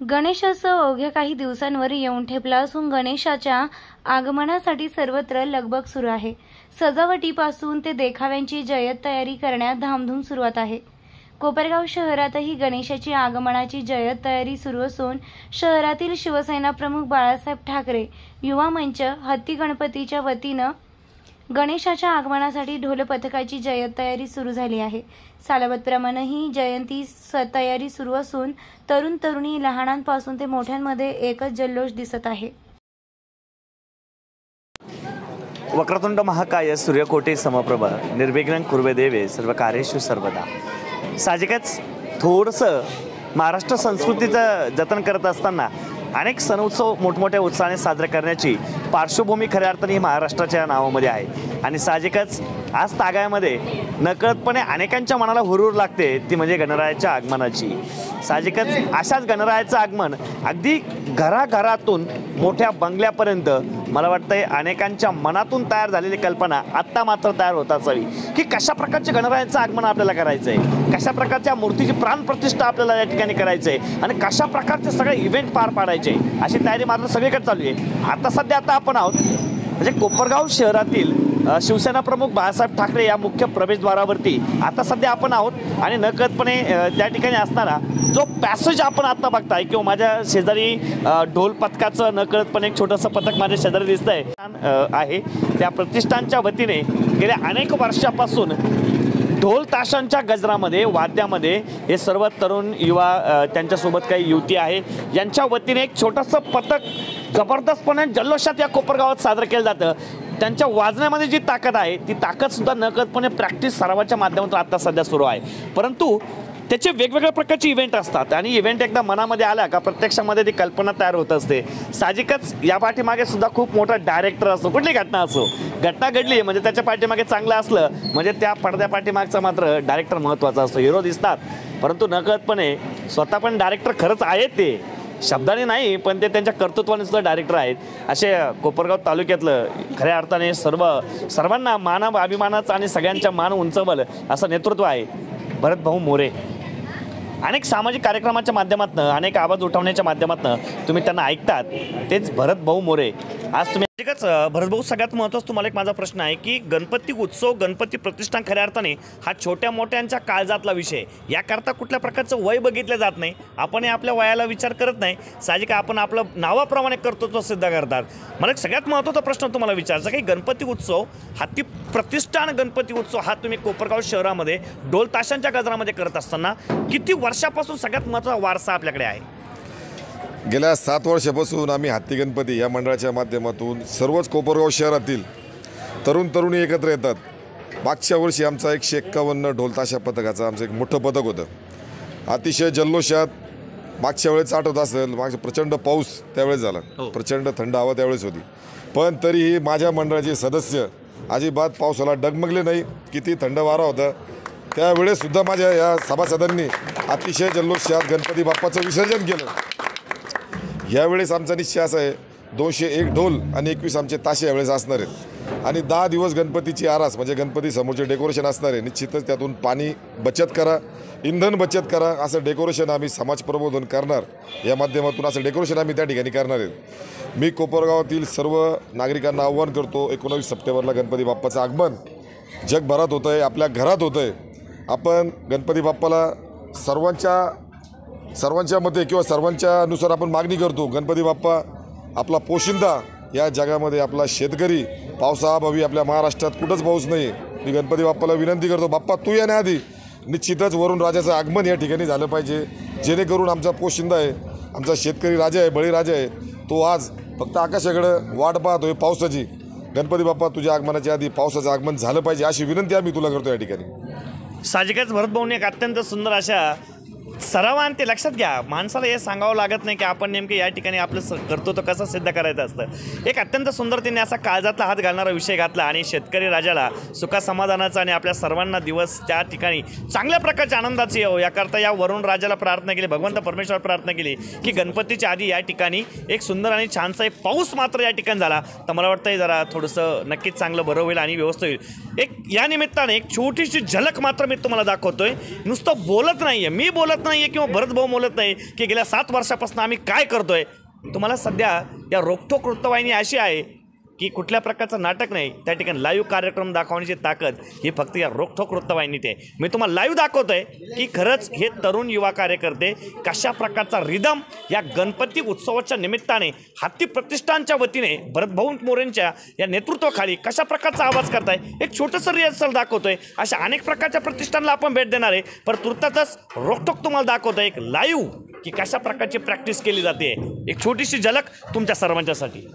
गणेशोत्सव अवघ्या काही दिवसांवर येऊन ठेपला असून गणेशाच्या आगमनासाठी सर्वत्र लगबग सुरू आहे। सजावटीपासून ते देखाव्यांची जय्यत तयारी करण्यात धामधूम सुरुवात आहे। कोपरगाव शहरातही गणेशाची आगमनाची जय्यत तयारी सुरू असून शहरातील शिवसेना प्रमुख बाळासाहेब ठाकरे युवा मंच हत्ती गणपतीच्या वतीनं गणेशाच्या आगमनासाठी ढोल पथकाची जय्यत तयारी सुरू झाली आहे। सालाबतप्रमाणे ही जयंती तयारी सुरू असून तरुण तरुणी लहानांपासून ते मोठ्यांमध्ये एकच जल्लोष दिसत आहे। वक्रतुंड महाकाय सूर्यकोटी समप्रभ निर्विघ्नं कुर्वे देवे सर्व कार्येषु सर्वदा। साहजिकच थोडंसं महाराष्ट्र संस्कृतीचं जतन करत असताना अनेक सण उत्सव मोठमोठ्या उत्साहाने साजरे करण्याची पार्श्वभूमी खऱ्या अर्थाने ही महाराष्ट्राच्या नावामध्ये आहे। आणि साहजिकच आज तागायमध्ये नकळतपणे अनेकांच्या मनाला हुरूर लागते ती म्हणजे गणरायाच्या आगमनाची। साहजिकच अशाच गणरायाचं आगमन अगदी घराघरातून मोठ्या बंगल्यापर्यंत मला वाटतंय अनेकांच्या मनातून तयार झालेली कल्पना आत्ता मात्र तयार होत असावी की कशा प्रकारचे गणरायाचं आगमन आपल्याला करायचं आहे, कशा प्रकारच्या मूर्तीची प्राणप्रतिष्ठा आपल्याला या ठिकाणी करायचं आहे आणि कशा प्रकारचे सगळे इव्हेंट पार पाडायचे अशी तयारी मात्र सगळीकडे चालू आहे। आता सध्या आपण आहोत म्हणजे कोपरगाव शहरातील शिवसेना प्रमुख बाळासाहेब ठाकरे या मुख्य प्रवेशद्वारावरती आता सध्या आपण आहोत आणि नकळतपणे त्या ठिकाणी असणारा जो पॅसेज आपण आता बघताय किंवा माझ्या शेजारी ढोल पथकाचं नकळतपणे एक छोटंसं पथक माझ्या शेजारी दिसतंय आहे। त्या प्रतिष्ठानच्या वतीने गेल्या अनेक वर्षापासून ढोल ताशांच्या गजरामध्ये वाद्यामध्ये हे सर्व तरुण युवा त्यांच्यासोबत काही युवती आहे यांच्या वतीने एक छोटंसं पथक जबरदस्तपणे जल्लोषात या कोपरगावात साजरं केलं जातं। त्यांच्या वाजण्यामध्ये जी ताकद आहे ती ताकदसुद्धा नकळतपणे प्रॅक्टिस सरावाच्या माध्यमातून आता सध्या सुरू आहे। परंतु त्याचे वेगवेगळ्या प्रकारचे इव्हेंट असतात आणि इव्हेंट एकदा मनामध्ये आला का प्रत्यक्षामध्ये ती कल्पना तयार होत असते। साहजिकच या पाठीमागे सुद्धा खूप मोठा डायरेक्टर असतो, कुठली घटना असो, घटना घडली म्हणजे त्याच्या पाठीमागे चांगलं असलं म्हणजे त्या पडद्या पाठीमागचा मात्र डायरेक्टर महत्त्वाचा असतो। हिरो दिसतात परंतु नकळतपणे स्वतः पण डायरेक्टर खरंच आहेत, ते शब्दाने नाही पण ते त्यांच्या कर्तृत्वाने सुद्धा डायरेक्टर आहेत। असे कोपरगाव तालुक्यातलं खऱ्या अर्थाने सर्वांना अभिमानाचं आणि सगळ्यांच्या मान उंचवलं असं नेतृत्व आहे भरत भाऊ मोरे। अनेक सामाजिक कार्यक्रमाच्या माध्यमातून अनेक आवाज उठवण्याच्या माध्यमातून तुम्ही त्यांना ऐकतात, तेच भरत भाऊ मोरे। आज तुम्ही भरत भाऊ सगळ्यात महत्त्वाचा तुम्हाला एक माझा प्रश्न आहे की गणपती उत्सव गणपती प्रतिष्ठान खऱ्या अर्थाने हा छोट्या मोठ्यांच्या काळजातला विषय, याकरता कुठल्या प्रकारचं वय बघितलं जात नाही, आपण आपल्या वयाला विचार करत नाही, साहजिक आपण आपलं नावाप्रमाणे कर्तृत्व सिद्ध करतात। मला एक सगळ्यात महत्त्वाचा प्रश्न तुम्हाला विचारायचा की गणपती उत्सव हाती प्रतिष्ठान गणपती उत्सव हा तुम्ही कोपरगाव शहरामध्ये ढोल ताशांच्या गजरामध्ये करत असताना किती वर्षापासून सगळ्यात महत्त्वाचा वारसा आपल्याकडे आहे? गेल्या 7 वर्षापासून आम्ही हत्ती गणपती या मंडळाच्या माध्यमातून सर्वच कोपरगाव शहरातील तरुण तरुणी एकत्र येतात। मागच्या वर्षी आमचा 151 ढोल ताशा पथकाचं आमचं एक मोठं पथक होतं, अतिशय जल्लोषात। मागच्या वेळेस आठवत असेल, मागच्या प्रचंड पाऊस त्यावेळेस झाला, प्रचंड थंड हवा त्यावेळेस होती, पण तरीही माझ्या मंडळाचे सदस्य अजिबात पावसाला डगमगले नाही। किती थंड वारा होता त्यावेळेससुद्धा माझ्या या सभासदांनी अतिशय जल्लोषात गणपती बाप्पाचं विसर्जन केलं। यावेळेस आमचा निश्चय असा आहे 201 ढोल आणि 21 आमचे ताशे यावेळेस असणार आहेत आणि 10 दिवस गणपतीची आरास म्हणजे गणपती समोरचे डेकोरेशन असणार आहे। निश्चितच त्यातून पाणी बचत करा, इंधन बचत करा, असं डेकोरेशन आम्ही समाज प्रबोधन करणार, या माध्यमातून असं डेकोरेशन आम्ही त्या ठिकाणी करणार आहेत। मी कोपरगावातील सर्व नागरिकांना आव्हान करतो, 19 सप्टेंबरला गणपती बाप्पाचं आगमन जगभरात होतं आहे, आपल्या घरात होतं आहे। आपण गणपती बाप्पाला सर्वांच्या मते किंवा सर्वांच्यानुसार आपण मागणी करतो, गणपती बाप्पा आपला पोशिंदा या जगामध्ये, आपला शेतकरी, पावसाअभावी आपल्या महाराष्ट्रात कुठंच पाऊस नाही। मी गणपती बाप्पाला विनंती करतो, बाप्पा तू येण्याआधी निश्चितच वरुण राजाचं आगमन या ठिकाणी झालं पाहिजे, जेणेकरून आमचा पोशिंदा आहे, आमचा शेतकरी राजा आहे, बळीराजा आहे, तो आज फक्त आकाशाकडं वाट पाहतोय पावसाची। गणपती बाप्पा तुझ्या आगमनाच्या आधी पावसाचं आगमन झालं पाहिजे अशी विनंती आम्ही तुला करतो या ठिकाणी। साहजिकच भरत भाऊने एक अत्यंत सुंदर अशा सरावान ते लक्षात घ्या, माणसाला हे सांगावं लागत नाही की आपण नेमके या ठिकाणी आपलं कर्तृत्व कसं सिद्ध करायचं असतं। एक अत्यंत सुंदरतेने असा काळजातला हात घालणारा विषय घातला आणि शेतकरी राजाला सुखासमाधानाचा आणि आपल्या सर्वांना दिवस त्या ठिकाणी चांगल्या प्रकारच्या आनंदाचे यावं याकरता या वरुण राजाला प्रार्थना केली, भगवंत परमेश्वर प्रार्थना केली की गणपतीच्या आधी या ठिकाणी एक सुंदर आणि छानसा एक पाऊस मात्र या ठिकाणी झाला तर मला वाटतं जरा थोडंसं नक्कीच चांगलं बरं होईल आणि व्यवस्थित होईल। एक या निमित्ताने एक छोटीशी झलक मात्र मी तुम्हाला दाखवतोय, नुसतं बोलत नाही आहे, मी बोलत नाही आहे किंवा भरत भाऊ बोलत नाही की गेल्या 7 वर्षापासून आम्ही काय करतोय. तुम्हाला सध्या या रोखोक वृत्तवाहिनी अशी आहे की कुठल्या प्रकारचं नाटक नाही, त्या ठिकाणी लाईव्ह कार्यक्रम दाखवण्याची ताकद ही फक्त या रोखोक वृत्तवाहिनीत आहे. मी तुम्हाला लाईव्ह दाखवतोय की खरंच हे तरुण युवा कार्यकर्ते कशा प्रकारचा रिदम या गणपती उत्सवाच्या निमित्ताने हत्ती प्रतिष्ठानच्या वतीने भरतभाऊ मोरेंच्या या नेतृत्वाखाली कशा प्रकारचा आवाज करताय. एक छोटंसं रिहर्सल दाखवतोय. अशा अनेक प्रकारच्या प्रतिष्ठानला आपण भेट देणार आहे, पण तुर्तातच रोखोक तुम्हाला दाखवतोय एक लाईव्ह की कशा प्रकारची प्रॅक्टिस केली जाते. एक छोटीशी झलक तुमच्या सर्वांच्यासाठी.